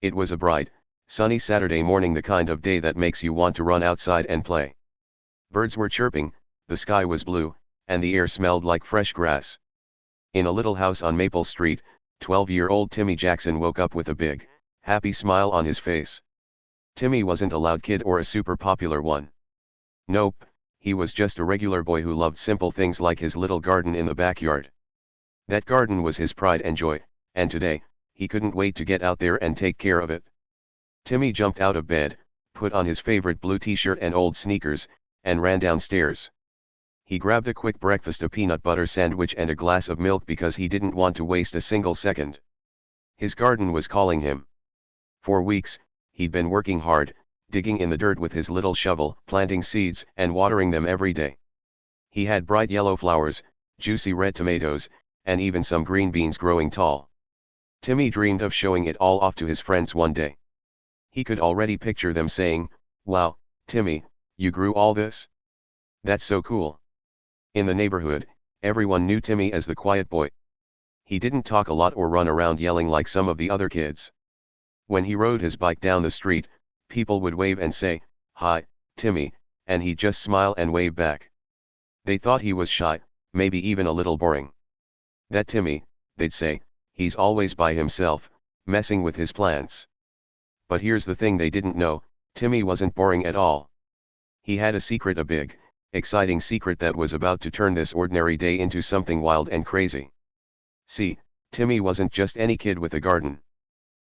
It was a bright, sunny Saturday morning, the kind of day that makes you want to run outside and play. Birds were chirping, the sky was blue, and the air smelled like fresh grass. In a little house on Maple Street, 12-year-old Timmy Jackson woke up with a big, happy smile on his face. Timmy wasn't a loud kid or a super popular one. Nope, he was just a regular boy who loved simple things like his little garden in the backyard. That garden was his pride and joy, and today, he couldn't wait to get out there and take care of it. Timmy jumped out of bed, put on his favorite blue t-shirt and old sneakers, and ran downstairs. He grabbed a quick breakfast, a peanut butter sandwich and a glass of milk, because he didn't want to waste a single second. His garden was calling him. For weeks, he'd been working hard, digging in the dirt with his little shovel, planting seeds and watering them every day. He had bright yellow flowers, juicy red tomatoes, and even some green beans growing tall. Timmy dreamed of showing it all off to his friends one day. He could already picture them saying, "Wow, Timmy, you grew all this? That's so cool." In the neighborhood, everyone knew Timmy as the quiet boy. He didn't talk a lot or run around yelling like some of the other kids. When he rode his bike down the street, people would wave and say, "Hi, Timmy," and he'd just smile and wave back. They thought he was shy, maybe even a little boring. "That Timmy," they'd say, "he's always by himself, messing with his plants." But here's the thing they didn't know: Timmy wasn't boring at all. He had a secret, a big, exciting secret that was about to turn this ordinary day into something wild and crazy. See, Timmy wasn't just any kid with a garden.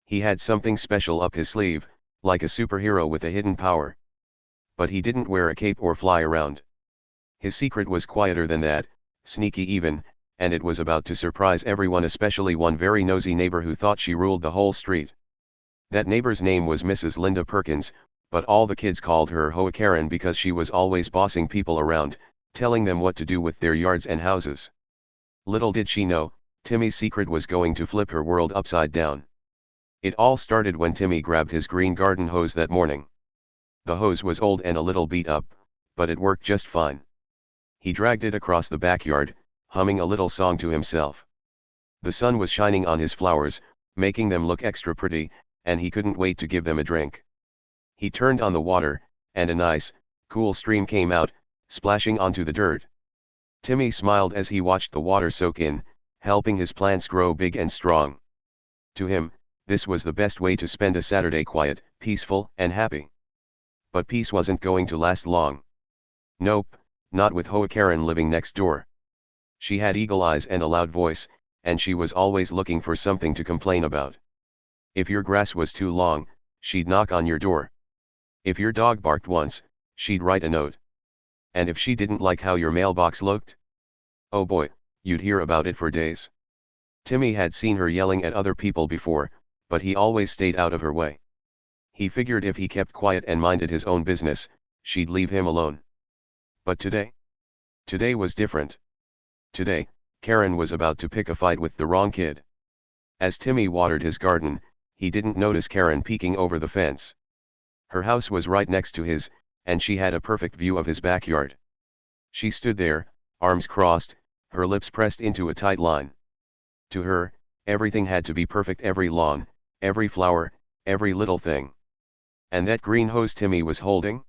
He had something special up his sleeve, like a superhero with a hidden power. But he didn't wear a cape or fly around. His secret was quieter than that, sneaky even, and it was about to surprise everyone, especially one very nosy neighbor who thought she ruled the whole street. That neighbor's name was Mrs. Linda Perkins, but all the kids called her HOA Karen because she was always bossing people around, telling them what to do with their yards and houses. Little did she know, Timmy's secret was going to flip her world upside down. It all started when Timmy grabbed his green garden hose that morning. The hose was old and a little beat up, but it worked just fine. He dragged it across the backyard, humming a little song to himself. The sun was shining on his flowers, making them look extra pretty, and he couldn't wait to give them a drink. He turned on the water, and a nice, cool stream came out, splashing onto the dirt. Timmy smiled as he watched the water soak in, helping his plants grow big and strong. To him, this was the best way to spend a Saturday, quiet, peaceful, and happy. But peace wasn't going to last long. Nope, not with HOA Karen living next door. She had eagle eyes and a loud voice, and she was always looking for something to complain about. If your grass was too long, she'd knock on your door. If your dog barked once, she'd write a note. And if she didn't like how your mailbox looked, oh boy, you'd hear about it for days. Timmy had seen her yelling at other people before, but he always stayed out of her way. He figured if he kept quiet and minded his own business, she'd leave him alone. But today was different. Today, Karen was about to pick a fight with the wrong kid. As Timmy watered his garden, he didn't notice Karen peeking over the fence. Her house was right next to his, and she had a perfect view of his backyard. She stood there, arms crossed, her lips pressed into a tight line. To her, everything had to be perfect: every lawn, every flower, every little thing. And that green hose Timmy was holding?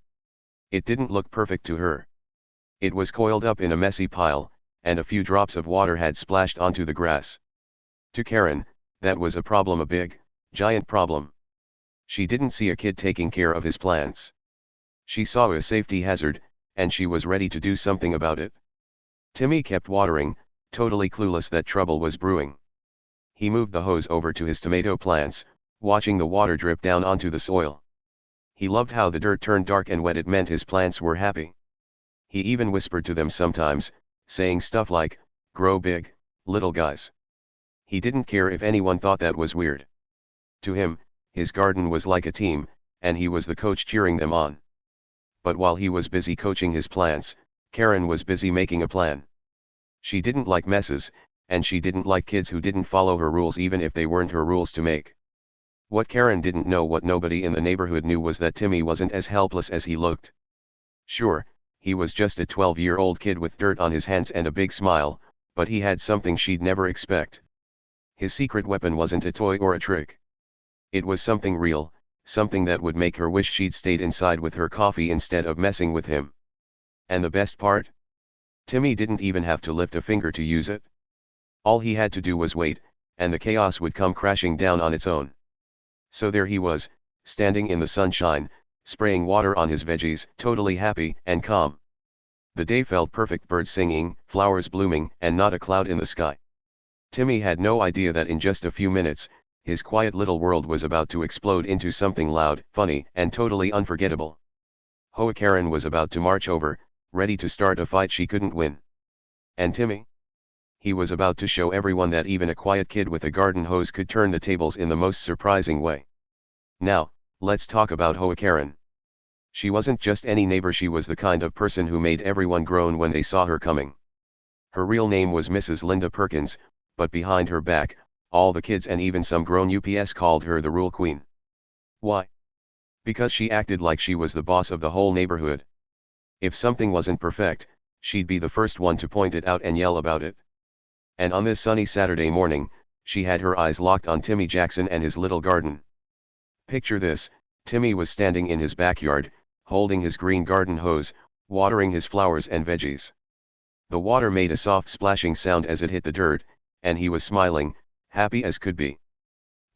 It didn't look perfect to her. It was coiled up in a messy pile, and a few drops of water had splashed onto the grass. To Karen, that was a problem, a big, giant problem. She didn't see a kid taking care of his plants. She saw a safety hazard, and she was ready to do something about it. Timmy kept watering, totally clueless that trouble was brewing. He moved the hose over to his tomato plants, watching the water drip down onto the soil. He loved how the dirt turned dark and wet. It meant his plants were happy. He even whispered to them sometimes, saying stuff like, "Grow big, little guys." He didn't care if anyone thought that was weird. To him, his garden was like a team, and he was the coach cheering them on. But while he was busy coaching his plants, Karen was busy making a plan. She didn't like messes, and she didn't like kids who didn't follow her rules, even if they weren't her rules to make. What Karen didn't know, what nobody in the neighborhood knew, was that Timmy wasn't as helpless as he looked. Sure, he was just a 12-year-old kid with dirt on his hands and a big smile, but he had something she'd never expect. His secret weapon wasn't a toy or a trick. It was something real, something that would make her wish she'd stayed inside with her coffee instead of messing with him. And the best part? Timmy didn't even have to lift a finger to use it. All he had to do was wait, and the chaos would come crashing down on its own. So there he was, standing in the sunshine, spraying water on his veggies, totally happy and calm. The day felt perfect, birds singing, flowers blooming, and not a cloud in the sky. Timmy had no idea that in just a few minutes, his quiet little world was about to explode into something loud, funny, and totally unforgettable. HOA Karen was about to march over, ready to start a fight she couldn't win. And Timmy? He was about to show everyone that even a quiet kid with a garden hose could turn the tables in the most surprising way. Now, let's talk about HOA Karen. She wasn't just any neighbor, she was the kind of person who made everyone groan when they saw her coming. Her real name was Mrs. Linda Perkins, but behind her back, all the kids and even some grown ups called her the Rule Queen. Why? Because she acted like she was the boss of the whole neighborhood. If something wasn't perfect, she'd be the first one to point it out and yell about it. And on this sunny Saturday morning, she had her eyes locked on Timmy Jackson and his little garden. Picture this: Timmy was standing in his backyard, holding his green garden hose, watering his flowers and veggies. The water made a soft splashing sound as it hit the dirt, and he was smiling, happy as could be.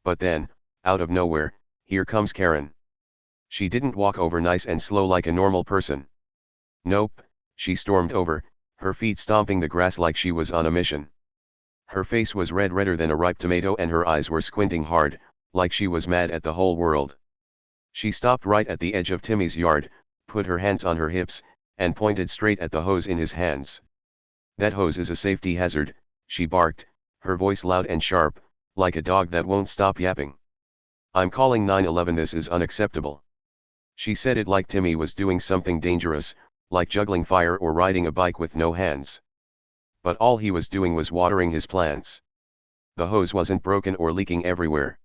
But then, out of nowhere, here comes Karen. She didn't walk over nice and slow like a normal person. Nope, she stormed over, her feet stomping the grass like she was on a mission. Her face was redder than a ripe tomato and her eyes were squinting hard, like she was mad at the whole world. She stopped right at the edge of Timmy's yard, put her hands on her hips, and pointed straight at the hose in his hands. "That hose is a safety hazard," she barked, her voice loud and sharp, like a dog that won't stop yapping. "I'm calling 911, this is unacceptable." She said it like Timmy was doing something dangerous, like juggling fire or riding a bike with no hands. But all he was doing was watering his plants. The hose wasn't broken or leaking everywhere.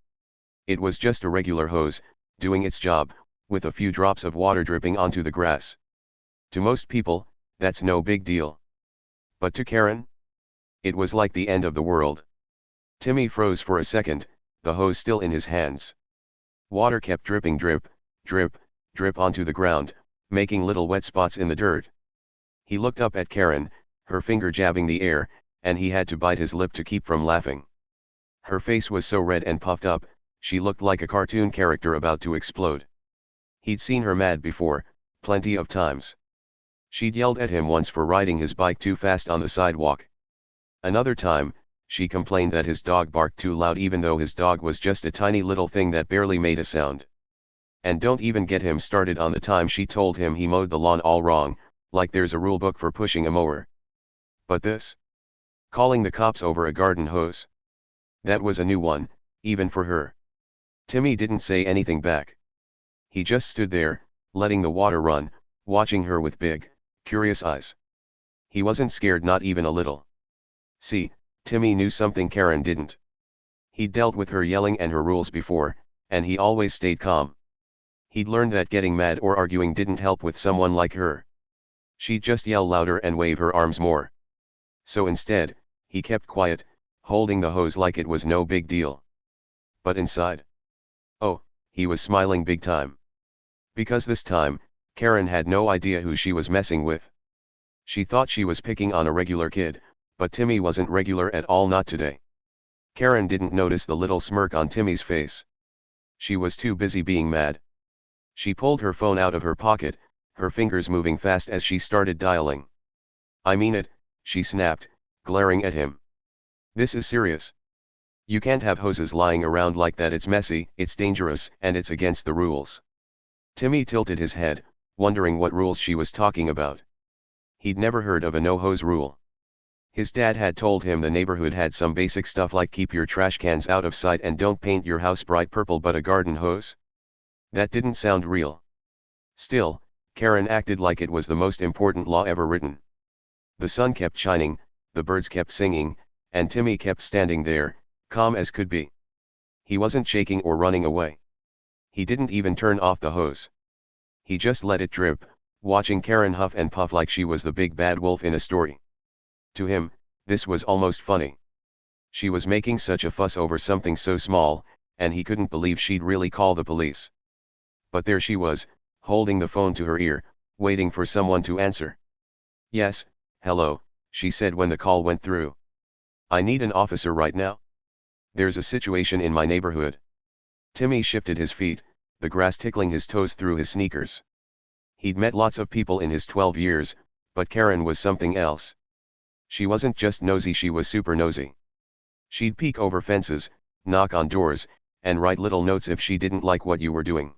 It was just a regular hose, doing its job, with a few drops of water dripping onto the grass. To most people, that's no big deal. But to Karen? It was like the end of the world. Timmy froze for a second, the hose still in his hands. Water kept dripping, drip, drip, drip onto the ground, making little wet spots in the dirt. He looked up at Karen, her finger jabbing the air, and he had to bite his lip to keep from laughing. Her face was so red and puffed up, she looked like a cartoon character about to explode. He'd seen her mad before, plenty of times. She'd yelled at him once for riding his bike too fast on the sidewalk. Another time, she complained that his dog barked too loud even though his dog was just a tiny little thing that barely made a sound. And don't even get him started on the time she told him he mowed the lawn all wrong, like there's a rule book for pushing a mower. But this? Calling the cops over a garden hose? That was a new one, even for her. Timmy didn't say anything back. He just stood there, letting the water run, watching her with big, curious eyes. He wasn't scared, not even a little. See, Timmy knew something Karen didn't. He'd dealt with her yelling and her rules before, and he always stayed calm. He'd learned that getting mad or arguing didn't help with someone like her. She'd just yell louder and wave her arms more. So instead, he kept quiet, holding the hose like it was no big deal. But inside? Oh, he was smiling big time. Because this time, Karen had no idea who she was messing with. She thought she was picking on a regular kid, but Timmy wasn't regular at all, not today. Karen didn't notice the little smirk on Timmy's face. She was too busy being mad. She pulled her phone out of her pocket, her fingers moving fast as she started dialing. "I mean it," she snapped, glaring at him. "This is serious. You can't have hoses lying around like that, it's messy, it's dangerous, and it's against the rules." Timmy tilted his head, wondering what rules she was talking about. He'd never heard of a no-hose rule. His dad had told him the neighborhood had some basic stuff like keep your trash cans out of sight and don't paint your house bright purple, but a garden hose? That didn't sound real. Still, Karen acted like it was the most important law ever written. The sun kept shining, the birds kept singing, and Timmy kept standing there, calm as could be. He wasn't shaking or running away. He didn't even turn off the hose. He just let it drip, watching Karen huff and puff like she was the big bad wolf in a story. To him, this was almost funny. She was making such a fuss over something so small, and he couldn't believe she'd really call the police. But there she was, holding the phone to her ear, waiting for someone to answer. "Yes, hello," she said when the call went through. "I need an officer right now. There's a situation in my neighborhood." Timmy shifted his feet, the grass tickling his toes through his sneakers. He'd met lots of people in his 12 years, but Karen was something else. She wasn't just nosy, she was super nosy. She'd peek over fences, knock on doors, and write little notes if she didn't like what you were doing.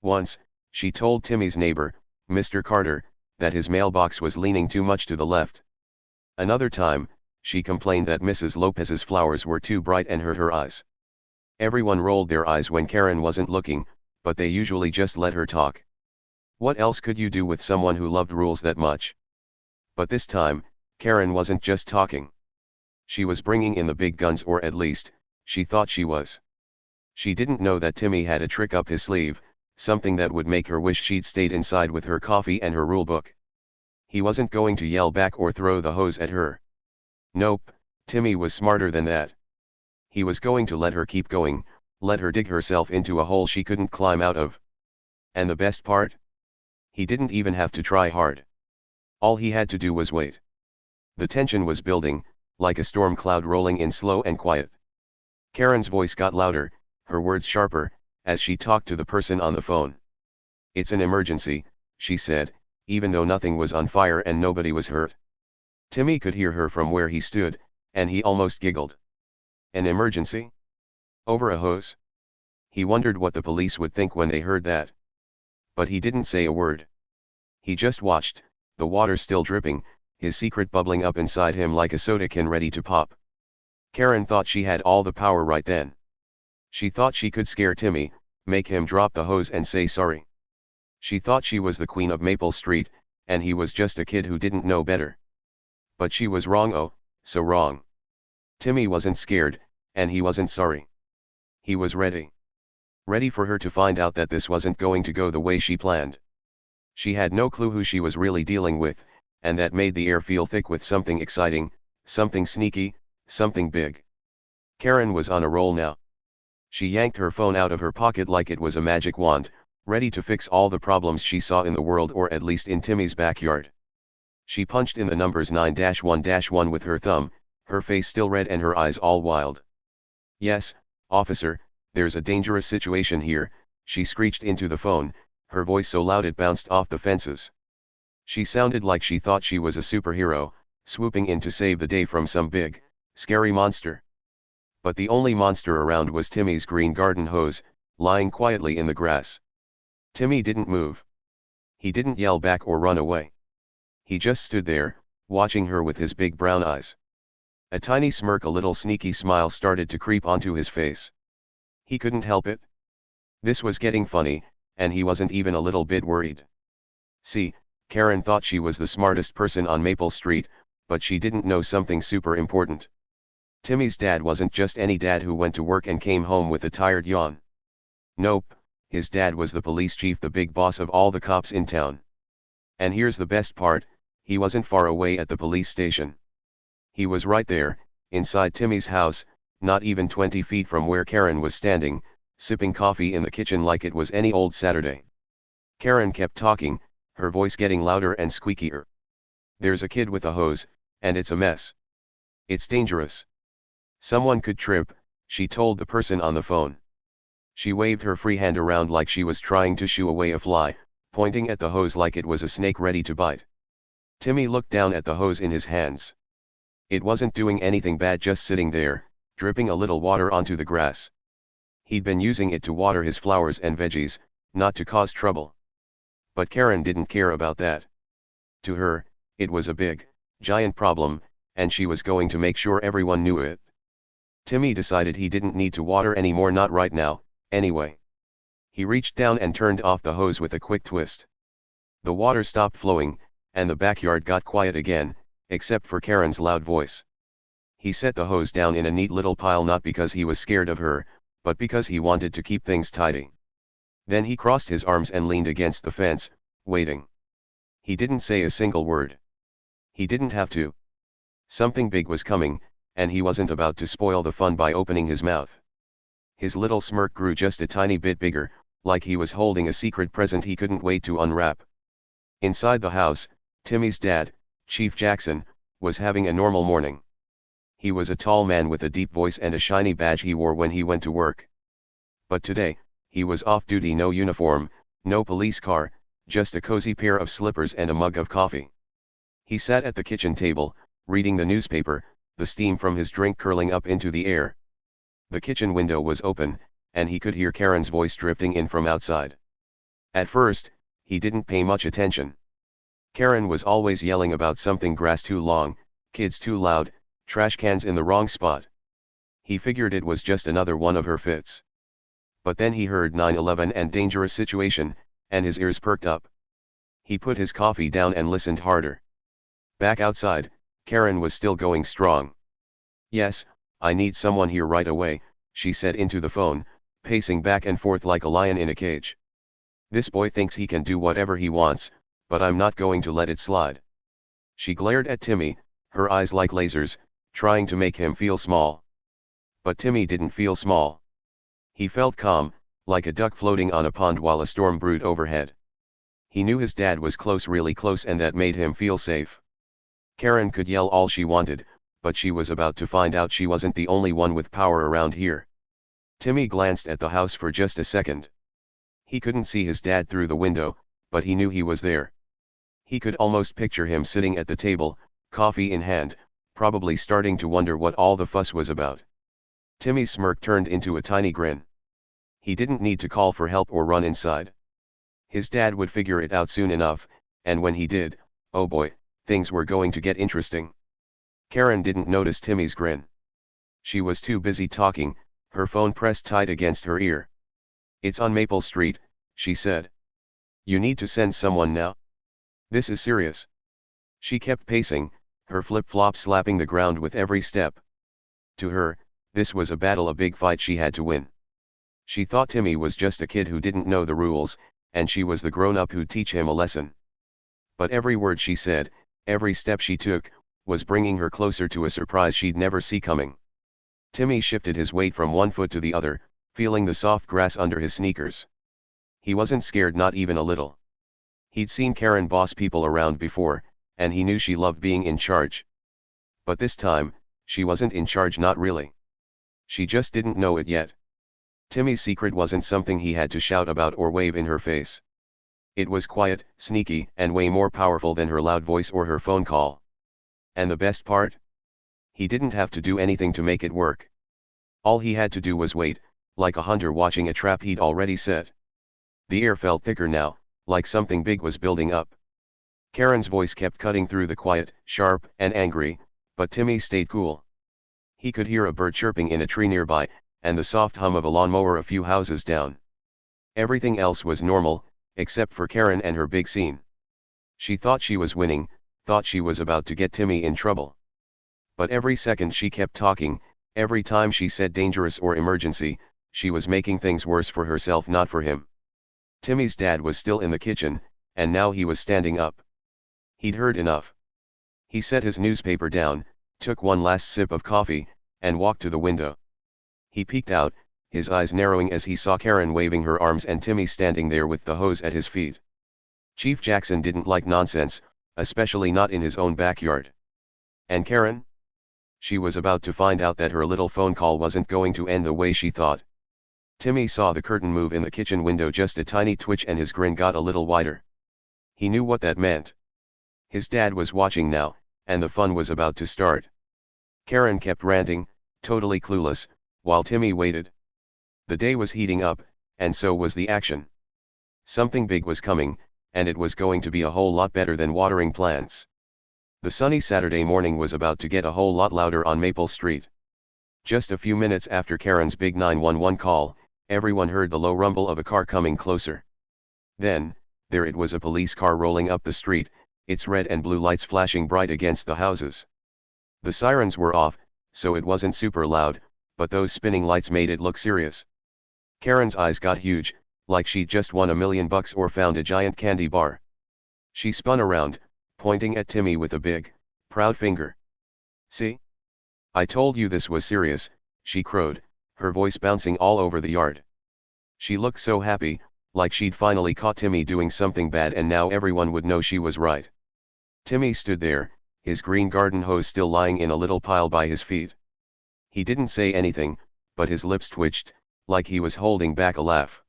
Once, she told Timmy's neighbor, Mr. Carter, that his mailbox was leaning too much to the left. Another time, she complained that Mrs. Lopez's flowers were too bright and hurt her eyes. Everyone rolled their eyes when Karen wasn't looking, but they usually just let her talk. What else could you do with someone who loved rules that much? But this time, Karen wasn't just talking. She was bringing in the big guns, or at least, she thought she was. She didn't know that Timmy had a trick up his sleeve, something that would make her wish she'd stayed inside with her coffee and her rulebook. He wasn't going to yell back or throw the hose at her. Nope, Timmy was smarter than that. He was going to let her keep going, let her dig herself into a hole she couldn't climb out of. And the best part? He didn't even have to try hard. All he had to do was wait. The tension was building, like a storm cloud rolling in slow and quiet. Karen's voice got louder, her words sharper, as she talked to the person on the phone. "It's an emergency," she said, even though nothing was on fire and nobody was hurt. Timmy could hear her from where he stood, and he almost giggled. An emergency? Over a hose? He wondered what the police would think when they heard that. But he didn't say a word. He just watched, the water still dripping, his secret bubbling up inside him like a soda can ready to pop. Karen thought she had all the power right then. She thought she could scare Timmy, make him drop the hose and say sorry. She thought she was the queen of Maple Street, and he was just a kid who didn't know better. But she was wrong, oh, so wrong. Timmy wasn't scared, and he wasn't sorry. He was ready. Ready for her to find out that this wasn't going to go the way she planned. She had no clue who she was really dealing with, and that made the air feel thick with something exciting, something sneaky, something big. Karen was on a roll now. She yanked her phone out of her pocket like it was a magic wand, ready to fix all the problems she saw in the world, or at least in Timmy's backyard. She punched in the numbers 9-1-1 with her thumb, her face still red and her eyes all wild. "Yes, officer, there's a dangerous situation here," she screeched into the phone, her voice so loud it bounced off the fences. She sounded like she thought she was a superhero, swooping in to save the day from some big, scary monster. But the only monster around was Timmy's green garden hose, lying quietly in the grass. Timmy didn't move. He didn't yell back or run away. He just stood there, watching her with his big brown eyes. A tiny smirk, a little sneaky smile started to creep onto his face. He couldn't help it. This was getting funny, and he wasn't even a little bit worried. See, Karen thought she was the smartest person on Maple Street, but she didn't know something super important. Timmy's dad wasn't just any dad who went to work and came home with a tired yawn. Nope, his dad was the police chief, the big boss of all the cops in town. And here's the best part, he wasn't far away at the police station. He was right there, inside Timmy's house, not even 20 feet from where Karen was standing, sipping coffee in the kitchen like it was any old Saturday. Karen kept talking, her voice getting louder and squeakier. "There's a kid with a hose, and it's a mess. It's dangerous. Someone could trip," she told the person on the phone. She waved her free hand around like she was trying to shoo away a fly, pointing at the hose like it was a snake ready to bite. Timmy looked down at the hose in his hands. It wasn't doing anything bad, just sitting there, dripping a little water onto the grass. He'd been using it to water his flowers and veggies, not to cause trouble. But Karen didn't care about that. To her, it was a big, giant problem, and she was going to make sure everyone knew it. Timmy decided he didn't need to water anymore, not right now, anyway. He reached down and turned off the hose with a quick twist. The water stopped flowing, and the backyard got quiet again, except for Karen's loud voice. He set the hose down in a neat little pile, not because he was scared of her, but because he wanted to keep things tidy. Then he crossed his arms and leaned against the fence, waiting. He didn't say a single word. He didn't have to. Something big was coming, and he wasn't about to spoil the fun by opening his mouth. His little smirk grew just a tiny bit bigger, like he was holding a secret present he couldn't wait to unwrap. Inside the house, Timmy's dad, Chief Jackson, was having a normal morning. He was a tall man with a deep voice and a shiny badge he wore when he went to work. But today, he was off duty, no uniform, no police car, just a cozy pair of slippers and a mug of coffee. He sat at the kitchen table, reading the newspaper, the steam from his drink curling up into the air. The kitchen window was open, and he could hear Karen's voice drifting in from outside. At first, he didn't pay much attention. Karen was always yelling about something: grass too long, kids too loud, trash cans in the wrong spot. He figured it was just another one of her fits. But then he heard 9/11 and dangerous situation, and his ears perked up. He put his coffee down and listened harder. Back outside, Karen was still going strong. "Yes, I need someone here right away," she said into the phone, pacing back and forth like a lion in a cage. "This boy thinks he can do whatever he wants, but I'm not going to let it slide." She glared at Timmy, her eyes like lasers, trying to make him feel small. But Timmy didn't feel small. He felt calm, like a duck floating on a pond while a storm brewed overhead. He knew his dad was close, really close, and that made him feel safe. Karen could yell all she wanted, but she was about to find out she wasn't the only one with power around here. Timmy glanced at the house for just a second. He couldn't see his dad through the window, but he knew he was there. He could almost picture him sitting at the table, coffee in hand, probably starting to wonder what all the fuss was about. Timmy's smirk turned into a tiny grin. He didn't need to call for help or run inside. His dad would figure it out soon enough, and when he did, oh boy, things were going to get interesting. Karen didn't notice Timmy's grin. She was too busy talking, her phone pressed tight against her ear. "It's on Maple Street," she said. "You need to send someone now. This is serious." She kept pacing, her flip-flops slapping the ground with every step. To her, this was a battle, a big fight she had to win. She thought Timmy was just a kid who didn't know the rules, and she was the grown-up who'd teach him a lesson. But every word she said, every step she took, was bringing her closer to a surprise she'd never see coming. Timmy shifted his weight from one foot to the other, feeling the soft grass under his sneakers. He wasn't scared, not even a little. He'd seen Karen boss people around before, and he knew she loved being in charge. But this time, she wasn't in charge, not really. She just didn't know it yet. Timmy's secret wasn't something he had to shout about or wave in her face. It was quiet, sneaky, and way more powerful than her loud voice or her phone call. And the best part? He didn't have to do anything to make it work. All he had to do was wait, like a hunter watching a trap he'd already set. The air felt thicker now, like something big was building up. Karen's voice kept cutting through the quiet, sharp, and angry, but Timmy stayed cool. He could hear a bird chirping in a tree nearby, and the soft hum of a lawnmower a few houses down. Everything else was normal, except for Karen and her big scene. She thought she was winning, thought she was about to get Timmy in trouble. But every second she kept talking, every time she said dangerous or emergency, she was making things worse for herself, not for him. Timmy's dad was still in the kitchen, and now he was standing up. He'd heard enough. He set his newspaper down, took one last sip of coffee, and walked to the window. He peeked out, his eyes narrowing as he saw Karen waving her arms and Timmy standing there with the hose at his feet. Chief Jackson didn't like nonsense, especially not in his own backyard. And Karen? She was about to find out that her little phone call wasn't going to end the way she thought. Timmy saw the curtain move in the kitchen window just a tiny twitch, and his grin got a little wider. He knew what that meant. His dad was watching now, and the fun was about to start. Karen kept ranting, totally clueless, while Timmy waited. The day was heating up, and so was the action. Something big was coming, and it was going to be a whole lot better than watering plants. The sunny Saturday morning was about to get a whole lot louder on Maple Street. Just a few minutes after Karen's big 911 call, everyone heard the low rumble of a car coming closer. Then, there it was, a police car rolling up the street, its red and blue lights flashing bright against the houses. The sirens were off, so it wasn't super loud, but those spinning lights made it look serious. Karen's eyes got huge, like she'd just won $1 million or found a giant candy bar. She spun around, pointing at Timmy with a big, proud finger. "See? I told you this was serious," she crowed, her voice bouncing all over the yard. She looked so happy, like she'd finally caught Timmy doing something bad and now everyone would know she was right. Timmy stood there, his green garden hose still lying in a little pile by his feet. He didn't say anything, but his lips twitched, like he was holding back a laugh.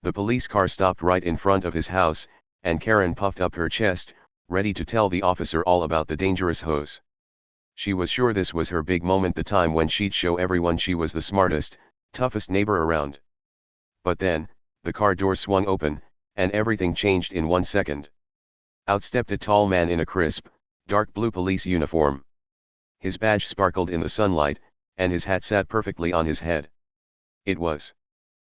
The police car stopped right in front of his house, and Karen puffed up her chest, ready to tell the officer all about the dangerous hose. She was sure this was her big moment, the time when she'd show everyone she was the smartest, toughest neighbor around. But then, the car door swung open, and everything changed in 1 second. Out stepped a tall man in a crisp, dark blue police uniform. His badge sparkled in the sunlight, and his hat sat perfectly on his head. It was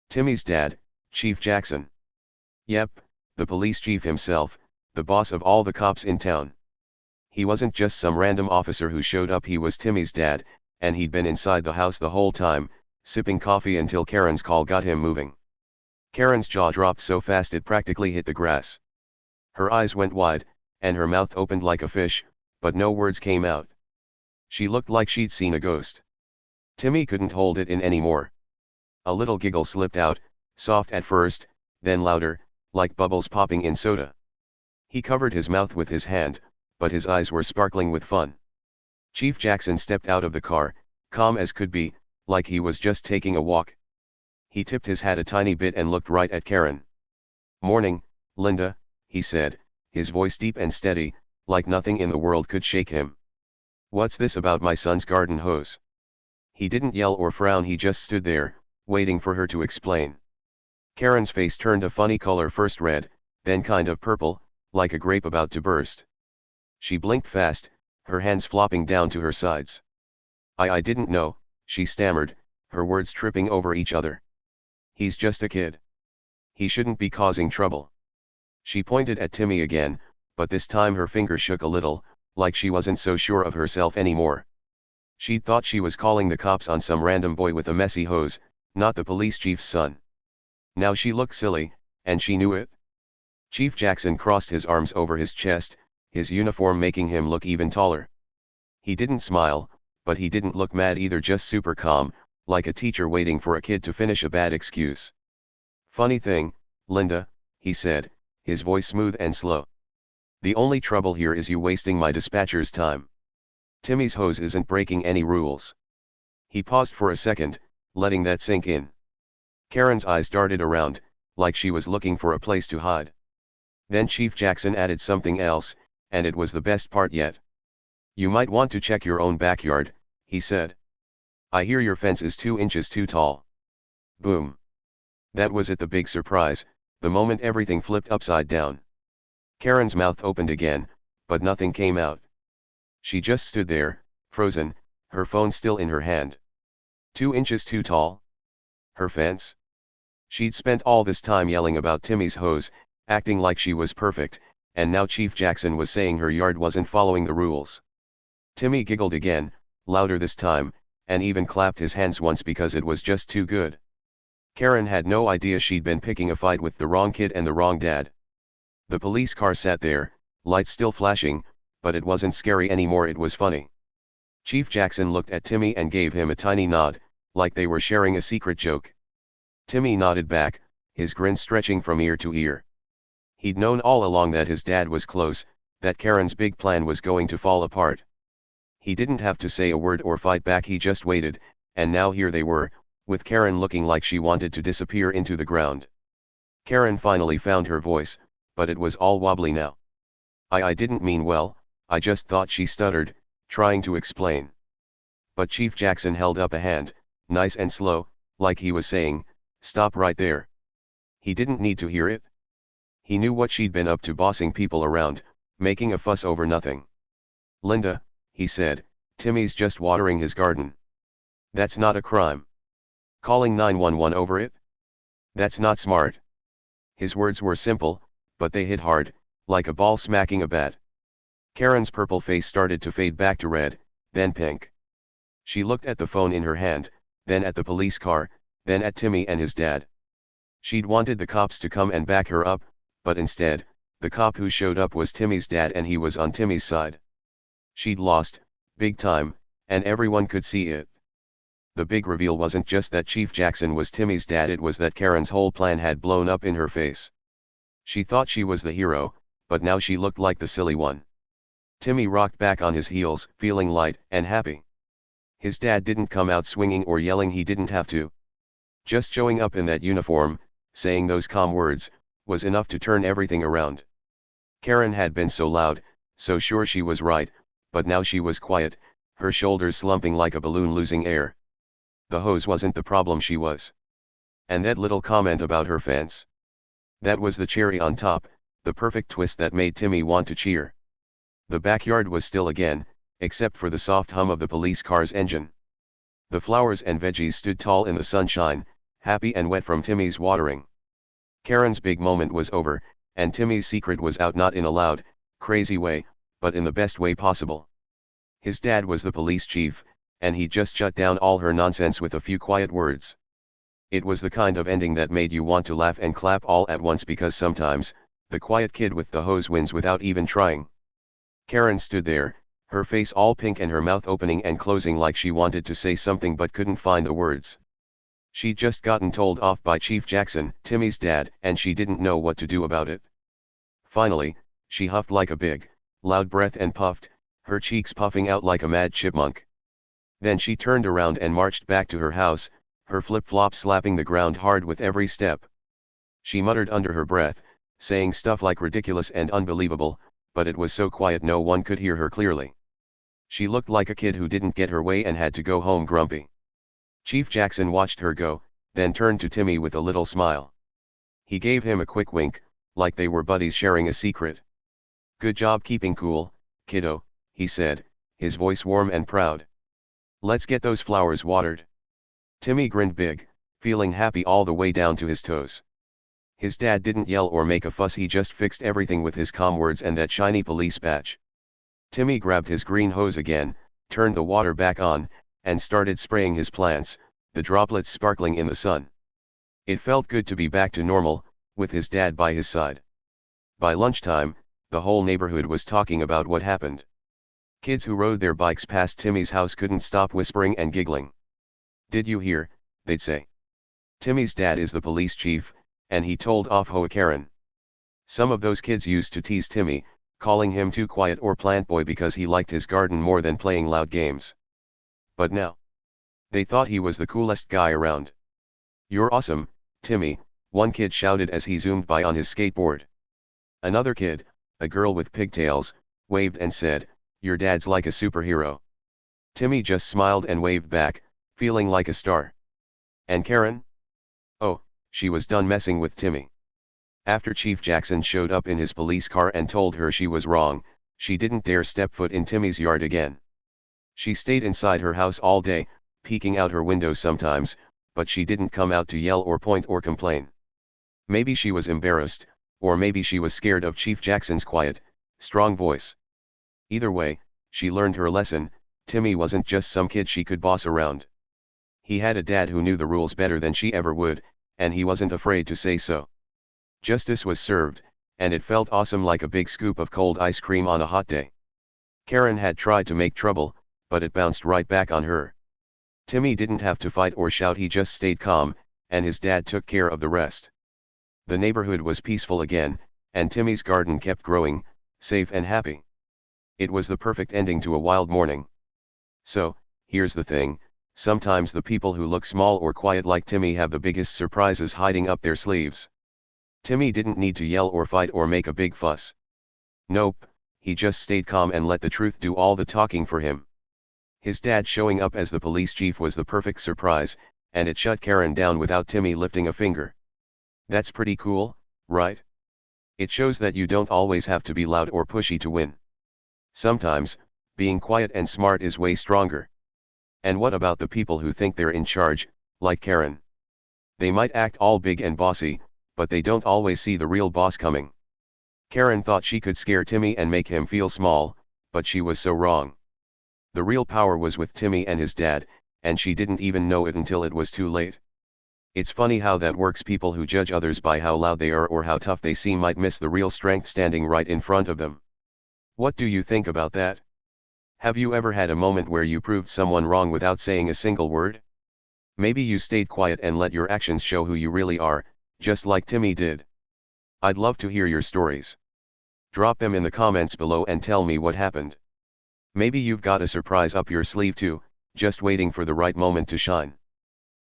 Timmy's dad, Chief Jackson. Yep, the police chief himself, the boss of all the cops in town. He wasn't just some random officer who showed up, he was Timmy's dad, and he'd been inside the house the whole time, sipping coffee until Karen's call got him moving. Karen's jaw dropped so fast it practically hit the grass. Her eyes went wide, and her mouth opened like a fish, but no words came out. She looked like she'd seen a ghost. Timmy couldn't hold it in anymore. A little giggle slipped out, soft at first, then louder, like bubbles popping in soda. He covered his mouth with his hand, but his eyes were sparkling with fun. Chief Jackson stepped out of the car, calm as could be, like he was just taking a walk. He tipped his hat a tiny bit and looked right at Karen. "Morning, Linda," he said, his voice deep and steady, like nothing in the world could shake him. "What's this about my son's garden hose?" He didn't yell or frown, he just stood there, waiting for her to explain. Karen's face turned a funny color, first red, then kind of purple, like a grape about to burst. She blinked fast, her hands flopping down to her sides. I didn't know," she stammered, her words tripping over each other. "He's just a kid. He shouldn't be causing trouble." She pointed at Timmy again, but this time her finger shook a little, like she wasn't so sure of herself anymore. She'd thought she was calling the cops on some random boy with a messy hose, not the police chief's son. Now she looked silly, and she knew it. Chief Jackson crossed his arms over his chest, his uniform making him look even taller. He didn't smile, but he didn't look mad either, just super calm, like a teacher waiting for a kid to finish a bad excuse. "Funny thing, Linda," he said, his voice smooth and slow. "The only trouble here is you wasting my dispatcher's time. Timmy's hose isn't breaking any rules." He paused for a second, letting that sink in. Karen's eyes darted around, like she was looking for a place to hide. Then Chief Jackson added something else, and it was the best part yet. "You might want to check your own backyard," he said. "I hear your fence is 2 inches too tall." Boom. That was it, the big surprise, the moment everything flipped upside down. Karen's mouth opened again, but nothing came out. She just stood there, frozen, her phone still in her hand. 2 inches too tall? Her fence? She'd spent all this time yelling about Timmy's hose, acting like she was perfect, and now Chief Jackson was saying her yard wasn't following the rules. Timmy giggled again, louder this time, and even clapped his hands once because it was just too good. Karen had no idea she'd been picking a fight with the wrong kid and the wrong dad. The police car sat there, lights still flashing, but it wasn't scary anymore, it was funny. Chief Jackson looked at Timmy and gave him a tiny nod, like they were sharing a secret joke. Timmy nodded back, his grin stretching from ear to ear. He'd known all along that his dad was close, that Karen's big plan was going to fall apart. He didn't have to say a word or fight back, he just waited, and now here they were, with Karen looking like she wanted to disappear into the ground. Karen finally found her voice, but it was all wobbly now. I didn't mean well, I just thought," she stuttered, trying to explain. But Chief Jackson held up a hand, nice and slow, like he was saying, "Stop right there." He didn't need to hear it. He knew what she'd been up to, bossing people around, making a fuss over nothing. "Linda," he said, "Timmy's just watering his garden. That's not a crime. Calling 911 over it? That's not smart." His words were simple, but they hit hard, like a ball smacking a bat. Karen's purple face started to fade back to red, then pink. She looked at the phone in her hand, then at the police car, then at Timmy and his dad. She'd wanted the cops to come and back her up, but instead, the cop who showed up was Timmy's dad, and he was on Timmy's side. She'd lost, big time, and everyone could see it. The big reveal wasn't just that Chief Jackson was Timmy's dad, it was that Karen's whole plan had blown up in her face. She thought she was the hero, but now she looked like the silly one. Timmy rocked back on his heels, feeling light and happy. His dad didn't come out swinging or yelling, he didn't have to. Just showing up in that uniform, saying those calm words, was enough to turn everything around. Karen had been so loud, so sure she was right, but now she was quiet, her shoulders slumping like a balloon losing air. The hose wasn't the problem, she was. And that little comment about her fence. That was the cherry on top, the perfect twist that made Timmy want to cheer. The backyard was still again, except for the soft hum of the police car's engine. The flowers and veggies stood tall in the sunshine, happy and wet from Timmy's watering. Karen's big moment was over, and Timmy's secret was out, not in a loud, crazy way, but in the best way possible. His dad was the police chief, and he just shut down all her nonsense with a few quiet words. It was the kind of ending that made you want to laugh and clap all at once, because sometimes, the quiet kid with the hose wins without even trying. Karen stood there, her face all pink and her mouth opening and closing like she wanted to say something but couldn't find the words. She'd just gotten told off by Chief Jackson, Timmy's dad, and she didn't know what to do about it. Finally, she huffed like a big, loud breath and puffed, her cheeks puffing out like a mad chipmunk. Then she turned around and marched back to her house, her flip-flops slapping the ground hard with every step. She muttered under her breath, saying stuff like ridiculous and unbelievable, but it was so quiet no one could hear her clearly. She looked like a kid who didn't get her way and had to go home grumpy. Chief Jackson watched her go, then turned to Timmy with a little smile. He gave him a quick wink, like they were buddies sharing a secret. "Good job keeping cool, kiddo," he said, his voice warm and proud. "Let's get those flowers watered." Timmy grinned big, feeling happy all the way down to his toes. His dad didn't yell or make a fuss, he just fixed everything with his calm words and that shiny police badge. Timmy grabbed his green hose again, turned the water back on, and started spraying his plants, the droplets sparkling in the sun. It felt good to be back to normal, with his dad by his side. By lunchtime, the whole neighborhood was talking about what happened. Kids who rode their bikes past Timmy's house couldn't stop whispering and giggling. "Did you hear?" they'd say. "Timmy's dad is the police chief, and he told off HOA Karen." Some of those kids used to tease Timmy, calling him too quiet or plant boy because he liked his garden more than playing loud games. But now, they thought he was the coolest guy around. "You're awesome, Timmy," one kid shouted as he zoomed by on his skateboard. Another kid, a girl with pigtails, waved and said, "Your dad's like a superhero." Timmy just smiled and waved back, feeling like a star. And Karen? Oh, she was done messing with Timmy. After Chief Jackson showed up in his police car and told her she was wrong, she didn't dare step foot in Timmy's yard again. She stayed inside her house all day, peeking out her window sometimes, but she didn't come out to yell or point or complain. Maybe she was embarrassed, or maybe she was scared of Chief Jackson's quiet, strong voice. Either way, she learned her lesson. Timmy wasn't just some kid she could boss around. He had a dad who knew the rules better than she ever would, and he wasn't afraid to say so. Justice was served, and it felt awesome, like a big scoop of cold ice cream on a hot day. Karen had tried to make trouble, but it bounced right back on her. Timmy didn't have to fight or shout, he just stayed calm, and his dad took care of the rest. The neighborhood was peaceful again, and Timmy's garden kept growing, safe and happy. It was the perfect ending to a wild morning. So, here's the thing, sometimes the people who look small or quiet like Timmy have the biggest surprises hiding up their sleeves. Timmy didn't need to yell or fight or make a big fuss. Nope, he just stayed calm and let the truth do all the talking for him. His dad showing up as the police chief was the perfect surprise, and it shut Karen down without Timmy lifting a finger. That's pretty cool, right? It shows that you don't always have to be loud or pushy to win. Sometimes, being quiet and smart is way stronger. And what about the people who think they're in charge, like Karen? They might act all big and bossy, but they don't always see the real boss coming. Karen thought she could scare Timmy and make him feel small, but she was so wrong. The real power was with Timmy and his dad, and she didn't even know it until it was too late. It's funny how that works. People who judge others by how loud they are or how tough they seem might miss the real strength standing right in front of them. What do you think about that? Have you ever had a moment where you proved someone wrong without saying a single word? Maybe you stayed quiet and let your actions show who you really are, just like Timmy did. I'd love to hear your stories. Drop them in the comments below and tell me what happened. Maybe you've got a surprise up your sleeve too, just waiting for the right moment to shine.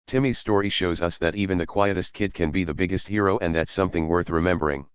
Timmy's story shows us that even the quietest kid can be the biggest hero, and that's something worth remembering.